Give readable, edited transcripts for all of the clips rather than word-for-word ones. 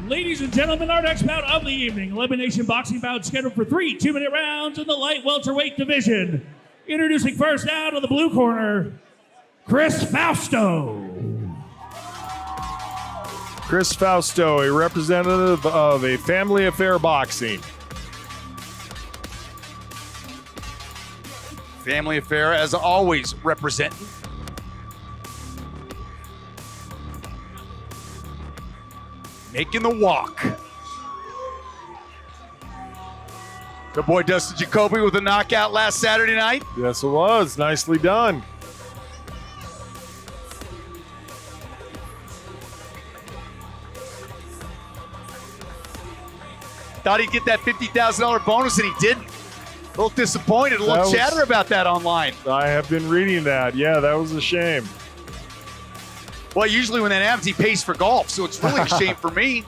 Ladies and gentlemen, our next bout of the evening, Elimination boxing bout scheduled for 3 2-minute rounds in the light welterweight division. Introducing first out of the blue corner, Chris Fausto. Chris Fausto, a representative of a Family Affair Boxing. Family Affair, as always, representing. Making the walk. The boy Dustin Jacoby with a knockout last Saturday night. Yes, it was. Nicely done. Thought he'd get that $50,000 bonus and he didn't. A little disappointed, a little chatter about that online. I have been reading that. Yeah, that was a shame. Well, usually when that happens, he pays for golf, so it's really a shame for me.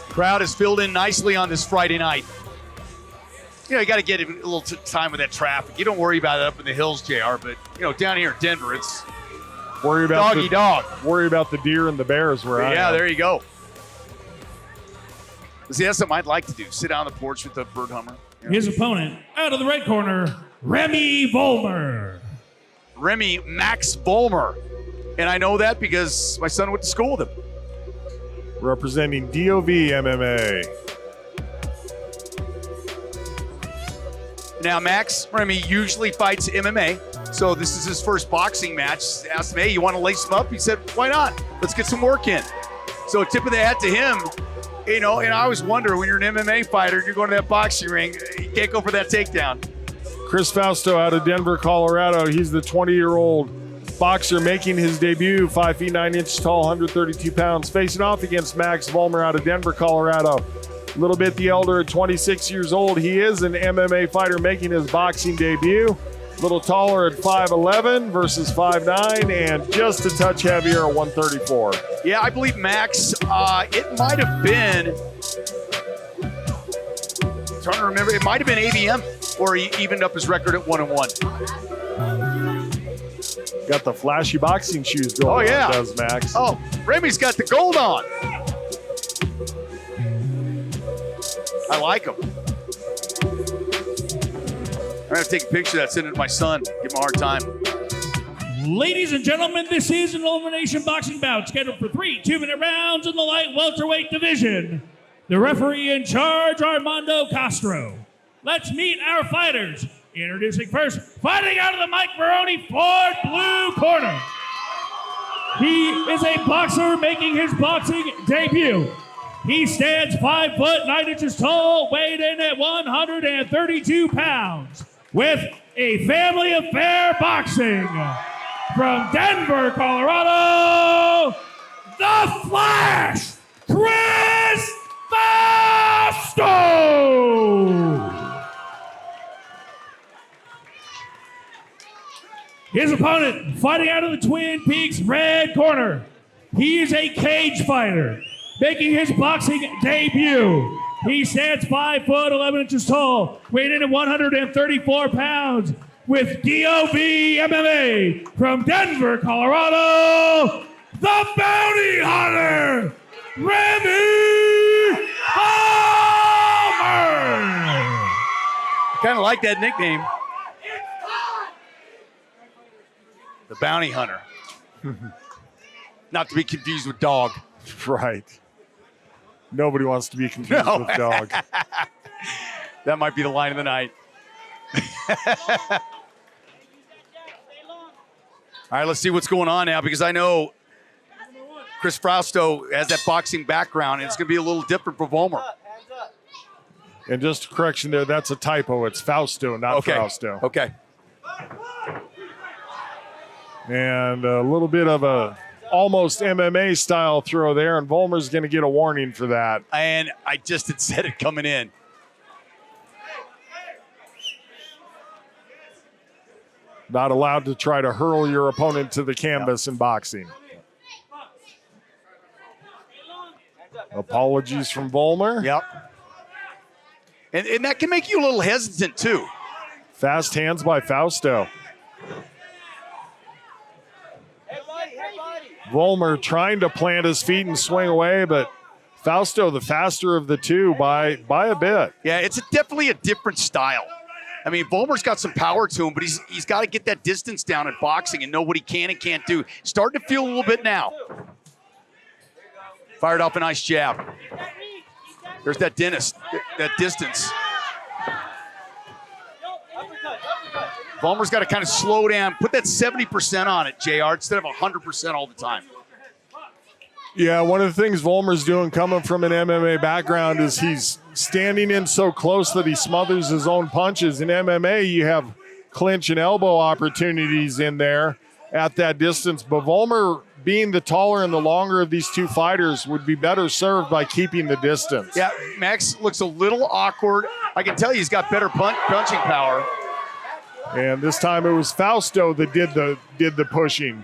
Crowd is filled in nicely on this Friday night. You know, you got to get a little time with that traffic. You don't worry about it up in the hills, JR, but, you know, down here in Denver, it's worry about doggy dog. Worry about the deer and the bears where I am. Yeah, there you go. See, that's something I'd like to do. Sit down on the porch with the bird hummer. You know? His opponent, out of the red corner, Remmy Vollmer. Remmy Max Vollmer. And I know that because my son went to school with him. Representing DOV MMA. Now, Max Remmy usually fights MMA, so this is his first boxing match. Asked him, hey, you want to lace him up? He said, why not? Let's get some work in. So tip of the hat to him. You know, and I always wonder, when you're an MMA fighter, you're going to that boxing ring, you can't go for that takedown. Chris Fausto out of Denver, Colorado. He's the 20-year-old boxer making his debut, 5 feet 9 inches tall, 132 pounds, facing off against Max Vollmer out of Denver, Colorado. A little bit the elder at 26 years old. He is an MMA fighter making his boxing debut. A little taller at 5'11" versus 5'9", and just a touch heavier at 134. Yeah, I believe Max, it might have been, I'm trying to remember, it might have been ABM, or he evened up his record at 1-1. Got the flashy boxing shoes going on, does Max. Oh, Remy's got the gold on. I like him. I'm going to take a picture of that, send it to my son, give him a hard time. Ladies and gentlemen, this is an elimination boxing bout scheduled for 3 2-minute rounds in the light welterweight division. The referee in charge, Armando Castro. Let's meet our fighters. Introducing first, fighting out of the Mike Baroni Ford blue corner. He is a boxer making his boxing debut. He stands 5 foot 9 inches tall, weighed in at 132 pounds, with a Family Affair Boxing. From Denver, Colorado, the Flash, Chris Fausto! His opponent, fighting out of the Twin Peaks red corner. He is a cage fighter, making his boxing debut. He stands 5 foot 11 inches tall, weighed in at 134 pounds, with DOV MMA from Denver, Colorado, the bounty hunter, Remmy Vollmer. I kind of like that nickname. The bounty hunter. Not to be confused with dog. Right. Nobody wants to be confused with dog. That might be the line of the night. All right, let's see what's going on now, because I know Chris Fausto has that boxing background, and it's going to be a little different for Vollmer. And just a correction there, that's a typo. It's Fausto, not Fausto. Okay. And a little bit of a almost MMA style throw there, and Vollmer's going to get a warning for that. And I just had said it coming in. Not allowed to try to hurl your opponent to the canvas in boxing. Apologies from Vollmer. Yep. And that can make you a little hesitant, too. Fast hands by Fausto. Vollmer trying to plant his feet and swing away, but Fausto, the faster of the two by a bit. Yeah, it's definitely a different style. I mean, Vollmer's got some power to him, but he's got to get that distance down in boxing and know what he can and can't do. Starting to feel a little bit now. Fired off a nice jab. There's that distance. Vollmer's got to kind of slow down, put that 70% on it, JR, instead of 100% all the time. Yeah, one of the things Vollmer's doing coming from an MMA background is he's standing in so close that he smothers his own punches. In MMA, you have clinch and elbow opportunities in there at that distance. But Vollmer, being the taller and the longer of these two fighters, would be better served by keeping the distance. Yeah, Max looks a little awkward. I can tell you he's got better punching power. And this time it was Fausto that did the pushing.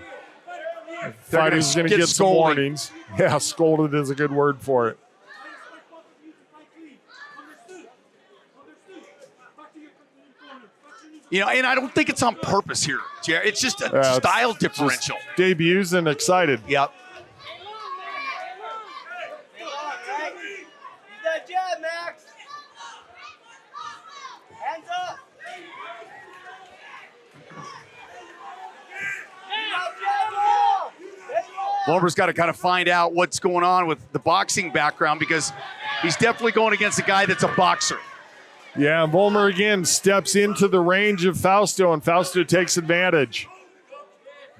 Fighter's going to get some warnings. Yeah, scolded is a good word for it. You know, and I don't think it's on purpose here, Jerry. It's just a style differential. Debuts and excited. Yep. That jab, Max. Hands up. Vollmer's got to kind of find out what's going on with the boxing background because he's definitely going against a guy that's a boxer. Yeah, Vollmer again steps into the range of Fausto, and Fausto takes advantage.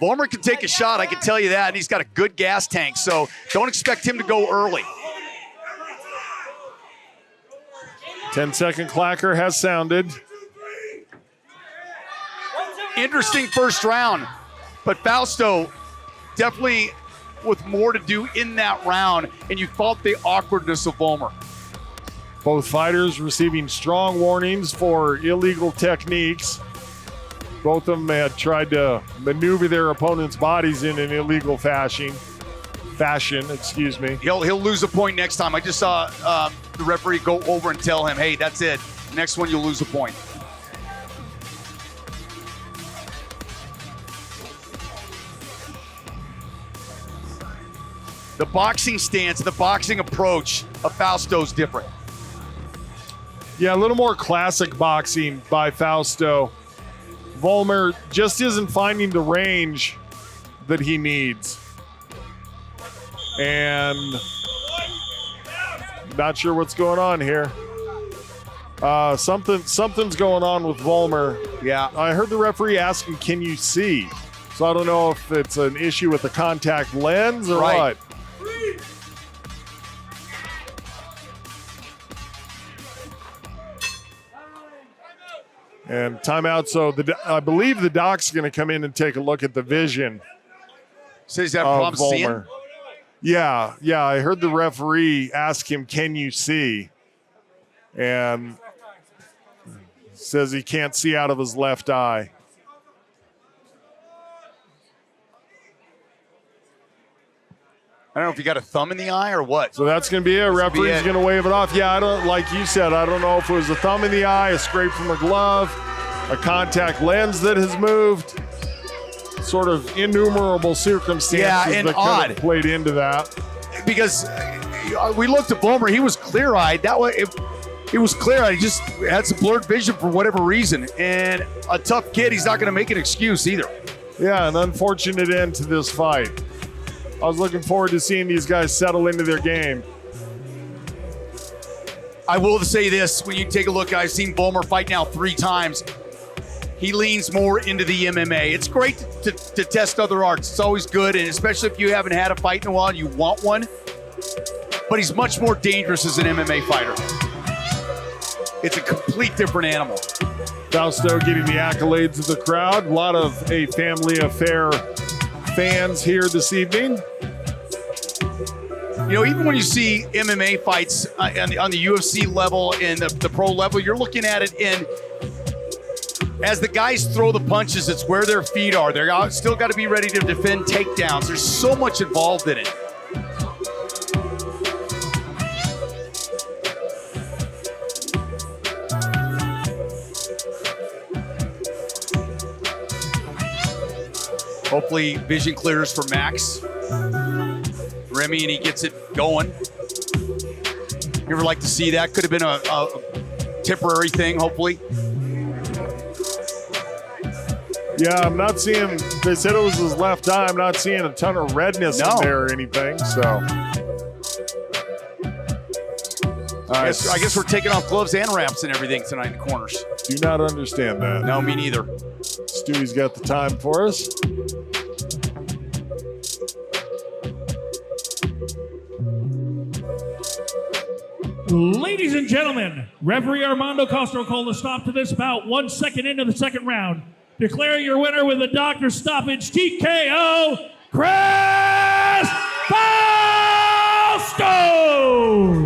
Vollmer can take a shot, I can tell you that, and he's got a good gas tank, so don't expect him to go early. 10-second clacker has sounded. Interesting first round, but Fausto definitely with more to do in that round, and you felt the awkwardness of Vollmer. Both fighters receiving strong warnings for illegal techniques. Both of them had tried to maneuver their opponent's bodies in an illegal fashion. He'll lose a point next time. I just saw the referee go over and tell him, hey, that's it. Next one, you'll lose a point. The boxing stance, the boxing approach of Fausto's different. Yeah, a little more classic boxing by Fausto. Vollmer just isn't finding the range that he needs. And not sure what's going on here. Something's going on with Vollmer. Yeah. I heard the referee ask him, can you see? So I don't know if it's an issue with the contact lens or what. And timeout. So I believe the doc's going to come in and take a look at the vision. Says he's having problems seeing? Yeah. I heard the referee ask him, can you see? And says he can't see out of his left eye. I don't know if you got a thumb in the eye or what. So that's going to be it. Referee's going to wave it off. Yeah, I don't, like you said, I don't know if it was a thumb in the eye, a scrape from a glove, a contact lens that has moved. Sort of innumerable circumstances that could have played into that. Because we looked at Vollmer, he was clear-eyed. That way, he was clear-eyed. He just had some blurred vision for whatever reason. And a tough kid, he's not going to make an excuse either. Yeah, an unfortunate end to this fight. I was looking forward to seeing these guys settle into their game. I will say this, when you take a look, I've seen Vollmer fight now 3 times. He leans more into the MMA. It's great to test other arts. It's always good, and especially if you haven't had a fight in a while and you want one. But he's much more dangerous as an MMA fighter. It's a complete different animal. Fausto getting the accolades of the crowd. A lot of a family affair fans here this evening. You know, even when you see MMA fights on the UFC level and the pro level, you're looking at it in, as the guys throw the punches, it's where their feet are. They're still got to be ready to defend takedowns. There's so much involved in it. Hopefully vision clears for Max. Remy, and he gets it going. You ever like to see that? Could have been a temporary thing, hopefully. Yeah, I'm not seeing, they said it was his left eye. I'm not seeing a ton of redness in there or anything, so. I guess we're taking off gloves and wraps and everything tonight in the corners. Do not understand that. No, me neither. Stewie's got the time for us. Ladies and gentlemen, referee Armando Castro called a stop to this bout 1 second into the second round. Declare your winner with a doctor stoppage TKO, Chris Fausto!